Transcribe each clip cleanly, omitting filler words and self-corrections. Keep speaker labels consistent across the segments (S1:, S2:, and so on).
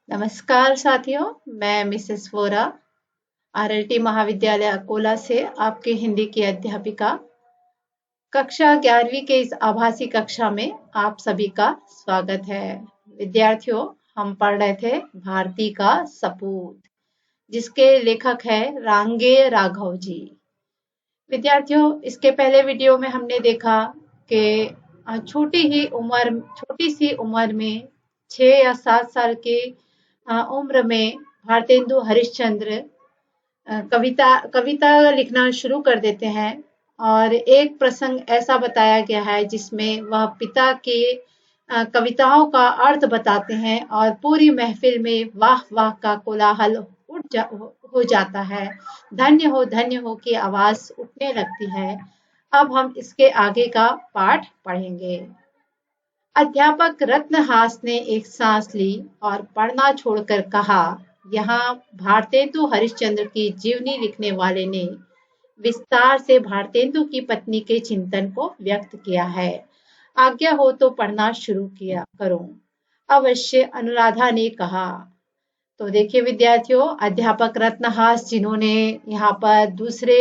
S1: नमस्कार साथियों, मैं मिसेस वोरा आरएलटी महाविद्यालय अकोला से आपके हिंदी की अध्यापिका। कक्षा 11वीं के इस आभासी कक्षा में आप सभी का स्वागत है। विद्यार्थियों, हम पढ़ रहे थे भारती का सपूत, जिसके लेखक है रांगे राघव जी। विद्यार्थियों, इसके पहले वीडियो में हमने देखा कि छोटी सी उम्र में 6 या 7 साल के उम्र में भारतेंदु हरिश्चंद्र कविता लिखना शुरू कर देते हैं और एक प्रसंग ऐसा बताया गया है जिसमें वह पिता के कविताओं का अर्थ बताते हैं और पूरी महफिल में वाह वाह का कोलाहल हो जाता है। धन्य हो की आवाज उठने लगती है। अब हम इसके आगे का पाठ पढ़ेंगे। अध्यापक रत्नहास ने एक सांस ली और पढ़ना छोड़कर कहा, यहाँ भारतेंदु हरिश्चंद्र की जीवनी लिखने वाले ने विस्तार से भारतेंदु की पत्नी के चिंतन को व्यक्त किया है। आज्ञा हो तो पढ़ना शुरू किया करो। अवश्य, अनुराधा ने कहा। तो देखिए विद्यार्थियों, अध्यापक रत्नहास जिन्होंने यहाँ पर दूसरे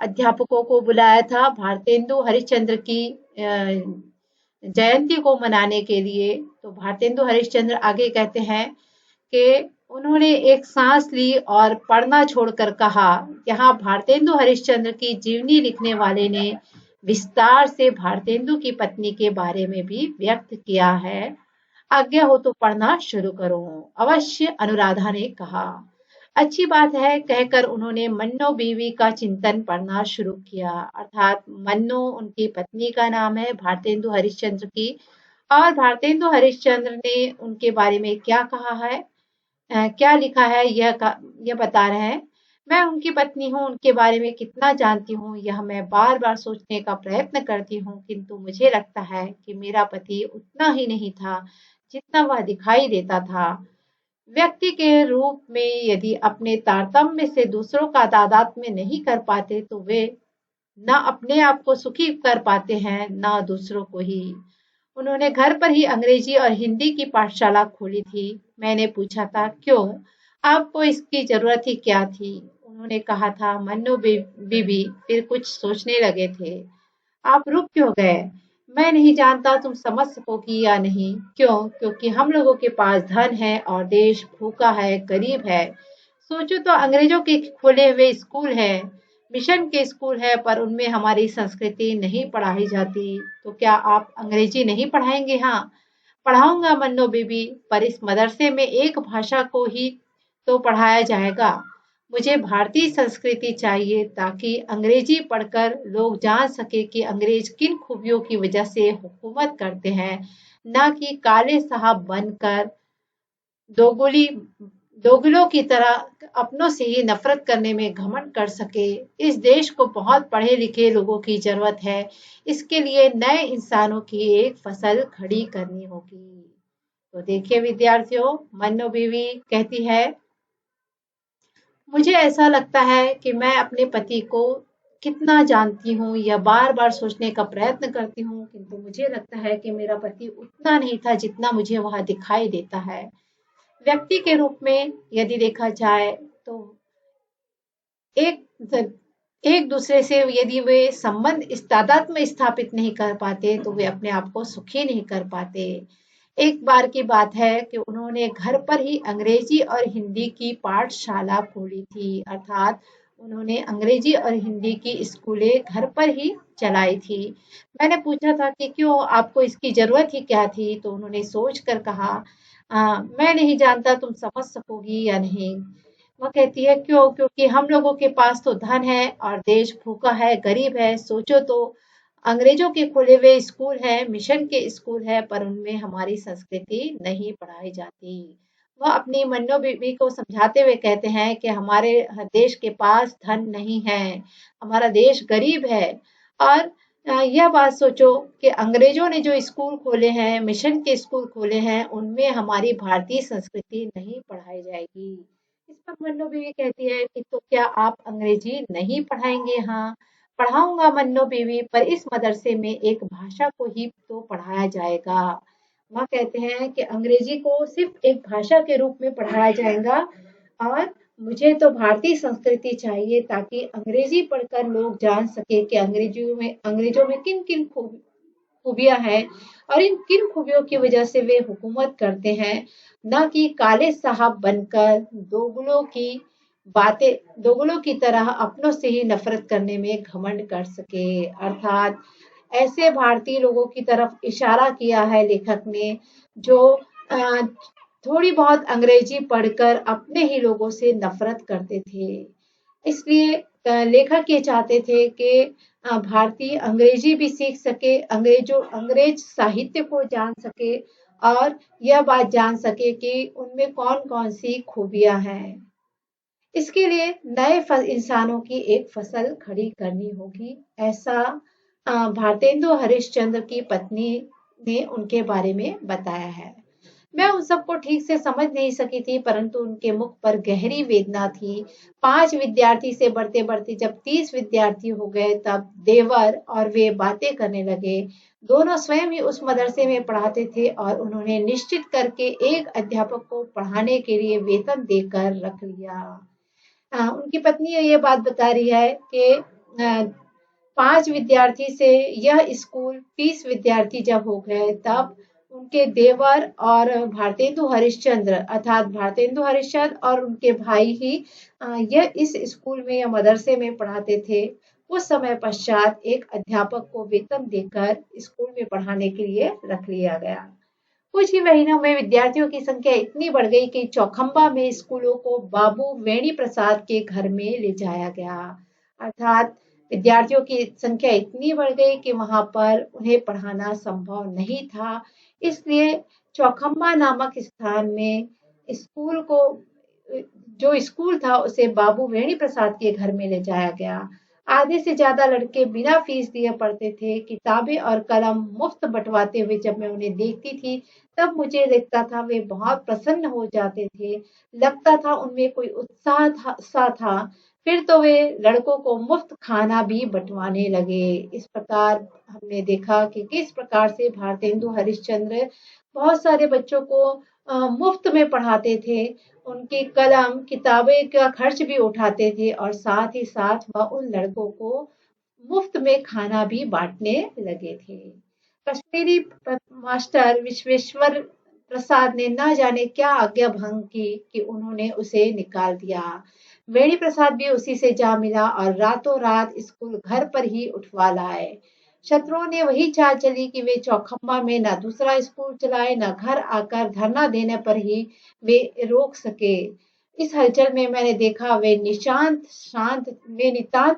S1: अध्यापकों को बुलाया था भारतेंदु हरिश्चंद्र की जयंती को मनाने के लिए, तो भारतेंदु हरिश्चंद्र आगे कहते हैं कि उन्होंने एक सांस ली और पढ़ना छोड़कर कहा, यहाँ भारतेंदु हरिश्चंद्र की जीवनी लिखने वाले ने विस्तार से भारतेंदु की पत्नी के बारे में भी व्यक्त किया है। आज्ञा हो तो पढ़ना शुरू करो। अवश्य, अनुराधा ने कहा। अच्छी बात है, कहकर उन्होंने मन्नो बीवी का चिंतन पढ़ना शुरू किया। अर्थात मन्नो उनकी पत्नी का नाम है भारतेंदु हरिश्चंद्र की, और भारतेंदु हरिश्चंद्र ने उनके बारे में क्या कहा है, क्या लिखा है, यह बता रहे हैं। मैं उनकी पत्नी हूँ, उनके बारे में कितना जानती हूँ यह मैं बार बार सोचने का प्रयत्न करती हूँ, किंतु मुझे लगता है कि मेरा पति उतना ही नहीं था जितना वह दिखाई देता था। व्यक्ति के रूप में यदि अपने तारतम्य से दूसरों का तादात्म्य नहीं कर पाते तो वे न अपने आप को सुखी कर पाते हैं न दूसरों को ही। उन्होंने घर पर ही अंग्रेजी और हिंदी की पाठशाला खोली थी। मैंने पूछा था, क्यों, आपको इसकी जरूरत ही क्या थी? उन्होंने कहा था, मन्नो बीबी फिर कुछ सोचने लगे थे। आप रुक क्यों गए? मैं नहीं जानता तुम समझ सकोगी या नहीं। क्यों? क्योंकि हम लोगों के पास धन है और देश भूखा है, गरीब है। सोचो तो, अंग्रेजों के खोले हुए स्कूल है, मिशन के स्कूल है, पर उनमें हमारी संस्कृति नहीं पढ़ाई जाती। तो क्या आप अंग्रेजी नहीं पढ़ाएंगे? हाँ, पढ़ाऊंगा मन्नो बीबी, पर इस मदरसे में एक भाषा को ही तो पढ़ाया जाएगा। मुझे भारतीय संस्कृति चाहिए ताकि अंग्रेजी पढ़कर लोग जान सके कि अंग्रेज किन खूबियों की वजह से हुकूमत करते हैं, न कि काले साहब बनकर दोगुली दोगलों की तरह अपनों से ही नफरत करने में घमंड कर सके। इस देश को बहुत पढ़े लिखे लोगों की जरूरत है। इसके लिए नए इंसानों की एक फसल खड़ी करनी होगी। तो देखिए विद्यार्थियों, मन्नो बीवी कहती है, मुझे ऐसा लगता है कि मैं अपने पति को कितना जानती हूँ, यह बार बार सोचने का प्रयत्न करती हूँ, किंतु मुझे लगता है कि मेरा पति उतना नहीं था जितना मुझे वह दिखाई देता है। व्यक्ति के रूप में यदि देखा जाए तो एक एक दूसरे से यदि वे संबंध इस तादाद में स्थापित नहीं कर पाते तो वे अपने आप को सुखी नहीं कर पाते। एक बार की बात है कि उन्होंने घर पर ही अंग्रेजी और हिंदी की पाठशाला खोली थी। अर्थात उन्होंने अंग्रेजी और हिंदी की स्कूलें घर पर ही चलाई थी। मैंने पूछा था कि क्यों, आपको इसकी जरूरत ही क्या थी? तो उन्होंने सोच कर कहा, मैं नहीं जानता तुम समझ सकोगी या नहीं। वो कहती है, क्यों? क्योंकि हम लोगों के पास तो धन है और देश भूखा है, गरीब है। सोचो तो, अंग्रेजों के खोले हुए स्कूल है, मिशन के स्कूल है, पर उनमें हमारी संस्कृति नहीं पढ़ाई जाती। वह अपनी मन्नो बीबी को समझाते हुए कहते हैं कि हमारे देश के पास धन नहीं है, हमारा देश गरीब है। और यह बात सोचो कि अंग्रेजों ने जो स्कूल खोले हैं, मिशन के स्कूल खोले हैं, उनमें हमारी भारतीय संस्कृति नहीं पढ़ाई जाएगी। इस पर मन्नो बीवी कहती है कि तो क्या आप अंग्रेजी नहीं पढ़ाएंगे? हाँ, पढ़ाऊंगा मन्नो बीवी, पर इस मदरसे में एक भाषा को ही तो पढ़ाया जाएगा। वह कहते हैं कि अंग्रेजी को सिर्फ एक भाषा के रूप में पढ़ाया जाएगा और मुझे तो भारतीय संस्कृति चाहिए ताकि अंग्रेजी पढ़कर लोग जान सके कि अंग्रेजों में किन किन खूबियां हैं और इन किन खूबियों की वजह से वे हुकूमत करते हैं, न कि काले साहब बनकर दोगलों की तरह अपनों से ही नफरत करने में घमंड कर सके। अर्थात ऐसे भारतीय लोगों की तरफ इशारा किया है लेखक ने जो अ, थोड़ी बहुत अंग्रेजी पढ़कर अपने ही लोगों से नफरत करते थे। इसलिए लेखक ये चाहते थे कि भारतीय अंग्रेजी भी सीख सके, अंग्रेज साहित्य को जान सके और यह बात जान सके कि उनमें कौन-कौन सी खूबियां हैं। इसके लिए इंसानों की एक फसल खड़ी करनी होगी, ऐसा भारतेंदु हरिश्चंद्र की पत्नी ने उनके बारे में बताया है। मैं उन सबको ठीक से समझ नहीं सकी थी, परंतु उनके मुख पर गहरी वेदना थी। 5 विद्यार्थी से बढ़ते-बढ़ते जब 30 विद्यार्थी हो गए, तब देवर और वे बातें करने लगे। दोनों स्वयं ही उस मदरसे में पढ़ाते थे और उन्होंने निश्चित करके एक अध्यापक को पढ़ाने के लिए वेतन देकर रख लिया। उनकी पत्नी ये बात बता रही है कि 5 विद्यार्थी से यह स्कूल 30 विद्यार्थी जब हो गए, तब उनके देवर और भारतेंदु हरिश्चंद्र अर्थात भारतेंदु हरिश्चंद्र और उनके भाई ही यह इस स्कूल में या मदरसे में पढ़ाते थे। उस समय पश्चात एक अध्यापक को वेतन देकर स्कूल में पढ़ाने के लिए रख लिया गया। कुछ ही महीनों में विद्यार्थियों की संख्या इतनी बढ़ गई कि चौखंबा में स्कूलों को बाबू वेणी प्रसाद के घर में ले जाया गया। अर्थात विद्यार्थियों की संख्या इतनी बढ़ गई कि वहां पर उन्हें पढ़ाना संभव नहीं था। इसलिए चौखंबा नामक स्थान में स्कूल को जो स्कूल था उसे बाबू वेणी प्रसाद के घर में ले जाया गया। आधे से ज्यादा लड़के बिना फीस दिए पढ़ते थे। किताबें और कलम मुफ्त बंटवाते हुए जब मैं उन्हें देखती थी, तब मुझे लगता था वे बहुत प्रसन्न हो जाते थे। लगता था उनमें कोई सा था। फिर तो वे लड़कों को मुफ्त खाना भी बंटवाने लगे। इस प्रकार हमने देखा कि किस प्रकार से भारतेंदु हरिश्चंद्र बहुत सारे बच्चों को मुफ्त में पढ़ाते थे। उनकी कलम, किताबें का खर्च भी उठाते थे और साथ ही साथ वह उन लड़कों को मुफ्त में खाना भी बांटने लगे थे। कश्मीरी मास्टर विश्वेश्वर प्रसाद ने न जाने क्या आज्ञा भंग की कि उन्होंने उसे निकाल दिया। वेणी प्रसाद भी उसी से जा मिला और रातों रात स्कूल घर पर ही उठवा लाए। शत्रुओं ने वही चाल चली कि वे चौखंबा में न दूसरा स्कूल चलाए न घर आकर धरना देने पर ही वे रोक सके। इस हलचल में मैंने देखा वे नितांत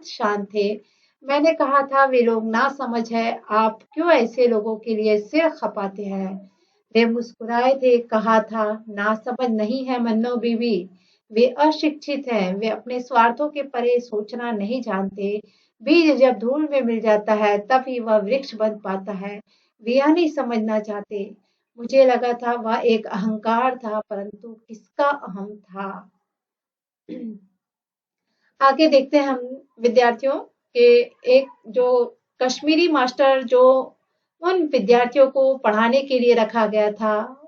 S1: शांत थे। मैंने कहा था वे लोग ना समझ है, आप क्यों ऐसे लोगों के लिए सिर खपाते हैं। वे मुस्कुराए थे, कहा था ना समझ नहीं है मन्नो बीवी, वे अशिक्षित हैं, वे अपने स्वार्थों के परे सोचना नहीं जानते। बीज जब धूल में मिल जाता है तब ही वह वृक्ष बन पाता है। वे यह नहीं समझना चाहते। मुझे लगा था वह एक अहंकार था, परंतु किसका अहम था। आगे देखते हैं हम विद्यार्थियों के एक जो कश्मीरी मास्टर जो उन विद्यार्थियों को पढ़ाने के लिए रखा गया था,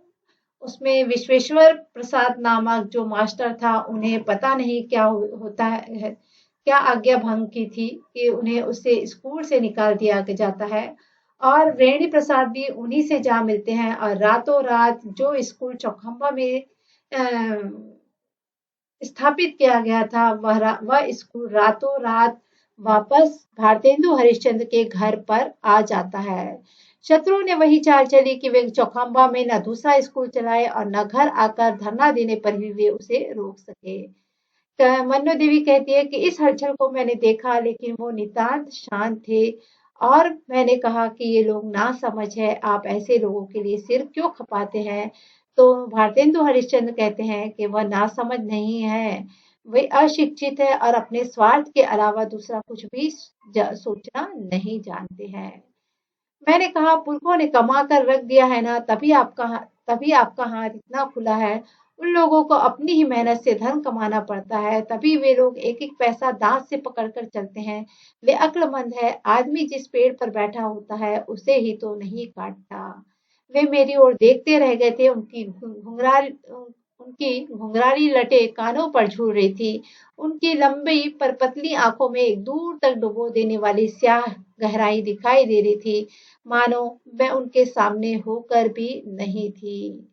S1: उसमें विश्वेश्वर प्रसाद नामक जो मास्टर था, उन्हें पता नहीं क्या होता है, क्या आज्ञा भंग की थी कि उन्हें उससे स्कूल से निकाल दिया जाता है और वेणी प्रसाद भी उन्हीं से जा मिलते हैं और रातों रात जो स्कूल चौखंबा में स्थापित किया गया था, वह स्कूल रातों रात वापस भारतेंदु हरिश्चंद्र के घर पर आ जाता है। शत्रुओं ने वही चाल चली कि वे चौखंबा में न दूसरा स्कूल चलाए और न घर आकर धरना देने पर भी वे उसे रोक सके। मन्नो देवी कहती है कि इस हलचल को मैंने देखा, लेकिन वो नितांत शांत थे और मैंने कहा कि ये लोग ना समझ है, आप ऐसे लोगों के लिए सिर क्यों खपाते हैं। तो भारतेंदु हरिश्चंद्र कहते हैं कि वह नासमझ नहीं है, वे अशिक्षित है और अपने स्वार्थ के अलावा दूसरा कुछ भी सोचना नहीं जानते हैं। मैंने कहा पुरखों ने कमा कर रख दिया है ना, तभी आपका हाथ इतना खुला है। उन लोगों को अपनी ही मेहनत से धन कमाना पड़ता है, तभी वे लोग एक एक पैसा दांत से पकड़ कर चलते हैं। वे अक्लमंद है, आदमी जिस पेड़ पर बैठा होता है उसे ही तो नहीं काटता। वे मेरी ओर देखते रह गए थे। उनकी घुंघराली लटें कानों पर झूल रही थी। उनकी लंबी पर पतली आंखों में एक दूर तक डुबो देने वाली स्याह गहराई दिखाई दे रही थी, मानो मैं उनके सामने होकर भी नहीं थी।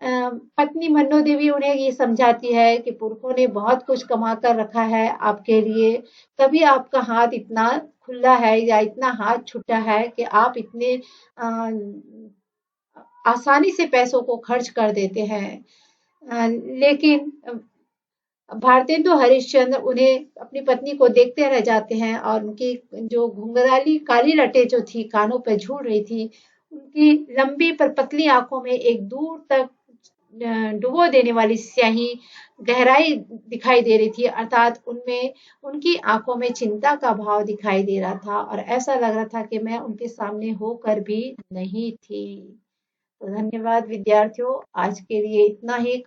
S1: पत्नी मन्नो देवी उन्हें ये समझाती है कि पुरखों ने बहुत कुछ कमा कर रखा है आपके लिए, तभी आपका हाथ इतना खुला है या इतना हाथ छुटा है कि आप इतने आसानी से पैसों को खर्च कर देते हैं। लेकिन भारतेंदु हरिश्चंद्र उन्हें अपनी पत्नी को देखते रह जाते हैं और उनकी जो घुंघराली काली लटें जो थी कानों पे झूल रही थी, उनकी लंबी पर पतली आंखों में एक दूर तक डुबो देने वाली स्याही गहराई दिखाई दे रही थी, अर्थात उनमें उनकी आंखों में चिंता का भाव दिखाई दे रहा था और ऐसा लग रहा था कि मैं उनके सामने होकर भी नहीं थी। तो धन्यवाद विद्यार्थियों, आज के लिए इतना ही।